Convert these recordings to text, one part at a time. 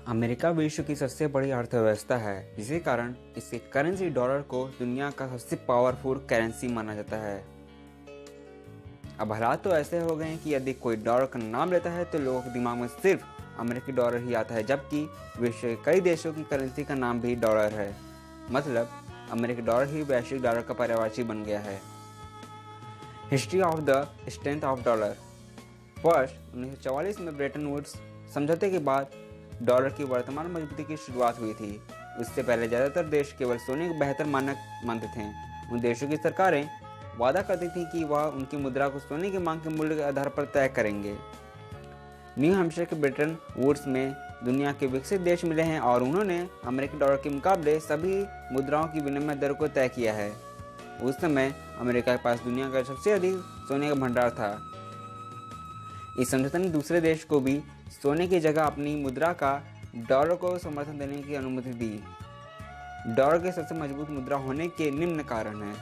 America विश्व की सबसे बड़ी अर्थव्यवस्था है, जिसके कारण इसके करेंसी डॉलर को दुनिया का सबसे पावरफुल करेंसी माना जाता है। अब हालात तो ऐसे हो गए हैं कि यदि कोई डॉलर का नाम लेता है तो लोगों के दिमाग में सिर्फ अमेरिकी डॉलर ही आता है, जबकि विश्व के कई देशों की करेंसी का नाम भी डॉलर है। मतलब अमेरिकी डॉलर ही वैश्विक डॉलर का पर्यायवाची बन गया है। History of the strength of dollar. First 1944 में ब्रेटन वुड्स समझौते के बाद डॉलर की वर्तमान मजबूती की शुरुआत हुई थी। उससे पहले ज़्यादातर देश केवल सोने को बेहतर मानक मानते थे। उन देशों की सरकारें वादा करती थीं कि वह उनकी मुद्रा को सोने की मांग के मूल्य के आधार पर तय करेंगे। न्यू हैम्पशायर के ब्रेटन वुड्स में दुनिया के विकसित देश मिले हैं और उन्होंने अमेरिकी डॉलर के मुकाबले सभी मुद्राओं की विनिमय दर को तय किया है। उस समय अमेरिका के पास दुनिया का सबसे अधिक सोने का भंडार था। इस समझौते ने दूसरे देश को भी सोने की जगह अपनी मुद्रा का डॉलर को समर्थन देने की अनुमति दी। डॉलर के सबसे मजबूत मुद्रा होने के निम्न कारण हैं।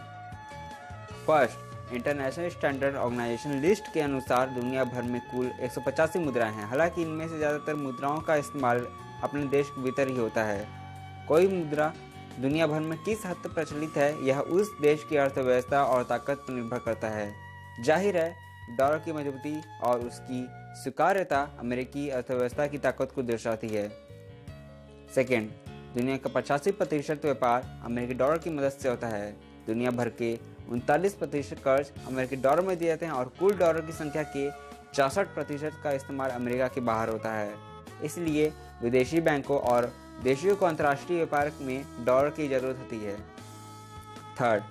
First, international standard organization list के अनुसार दुनिया भर में कुल 185 मुद्राएं हैं। हालांकि इनमें से ज़्यादातर मुद्राओं का इस्तेमाल अपने देश के भीतर ही होता है। कोई मुद्रा दुनिया भर में किस हद तक प्रचलित है, यह उस देश की अर्थव्यवस्था और ताकत पर निर्भर करता है। जाहिर है, डॉलर की मजबूती और उसकी स्वीकार्यता अमेरिकी अर्थव्यवस्था की ताकत को दर्शाती है। सेकेंड, दुनिया का 85% व्यापार अमेरिकी डॉलर की मदद से होता है। दुनिया भर के 39% कर्ज अमेरिकी डॉलर में दिए जाते हैं और कुल डॉलर की संख्या के 64% का इस्तेमाल अमेरिका के बाहर होता है। इसलिए विदेशी बैंकों और देशों को अंतर्राष्ट्रीय व्यापार में डॉलर की जरूरत होती है। Third,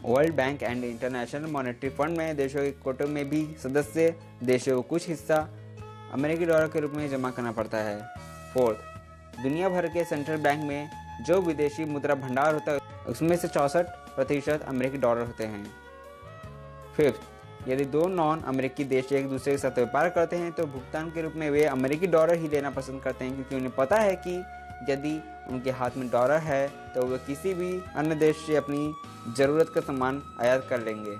world bank and international monetary fund में देशों के कोटे में भी सदस्य देशों को कुछ हिस्सा अमेरिकी डॉलर के रूप में जमा करना पड़ता है। फोर्थ, दुनिया भर के सेंट्रल बैंक में जो विदेशी मुद्रा भंडार होता है उसमें से 64% अमेरिकी डॉलर होते हैं। फिफ्थ, यदि दो नॉन अमेरिकी देश एक दूसरे के साथ व्यापार करते हैं तो भुगतान के रूप में वे अमेरिकी डॉलर ही लेना पसंद करते हैं, क्योंकि उन्हें पता है कि यदि उनके हाथ में डॉलर है तो वे किसी भी अन्य देश से अपनी ज़रूरत का सामान आयात कर लेंगे।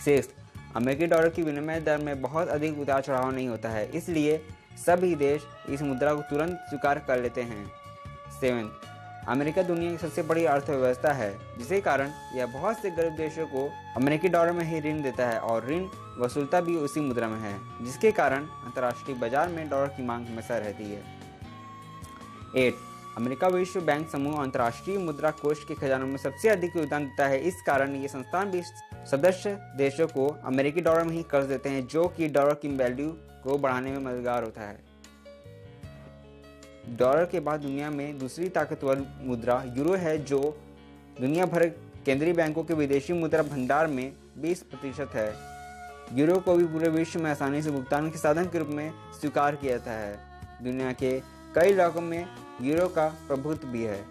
सिक्स्थ, अमेरिकी डॉलर की विनिमय दर में बहुत अधिक उतार चढ़ाव नहीं होता है, इसलिए सभी देश इस मुद्रा को तुरंत स्वीकार कर लेते हैं। सेवेंथ, अमेरिका दुनिया की सबसे बड़ी अर्थव्यवस्था है, जिसके कारण यह बहुत से गरीब देशों को अमेरिकी डॉलर में ही ऋण देता है और ऋण वसूलता भी उसी मुद्रा में है, जिसके कारण अंतर्राष्ट्रीय बाजार में डॉलर की मांग हमेशा रहती है। 8, अमेरिका विश्व बैंक समूह अंतर्राष्ट्रीय मुद्रा कोष के खजानों में सबसे अधिक योगदान देता है। इस कारण ये संस्थान भी सदस्य देशों को अमेरिकी डॉलर में ही कर्ज देते हैं, जो कि डॉलर की वैल्यू को बढ़ाने में मददगार होता है। डॉलर के बाद दुनिया में दूसरी ताकतवर मुद्रा यूरो है, जो दुनिया भर केंद्रीय बैंकों के विदेशी मुद्रा भंडार में 20% है। यूरो को भी पूरे विश्व में आसानी से भुगतान के साधन के रूप में स्वीकार किया जाता है। दुनिया के कई इलाकों में यूरो का प्रभुत्व भी है।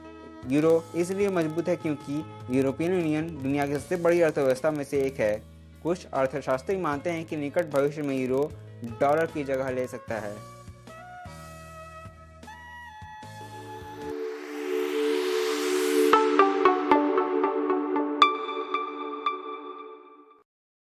यूरो इसलिए मजबूत है क्योंकि यूरोपियन यूनियन दुनिया की सबसे बड़ी अर्थव्यवस्था में से एक है। कुछ अर्थशास्त्री मानते हैं कि निकट भविष्य में यूरो डॉलर की जगह ले सकता है।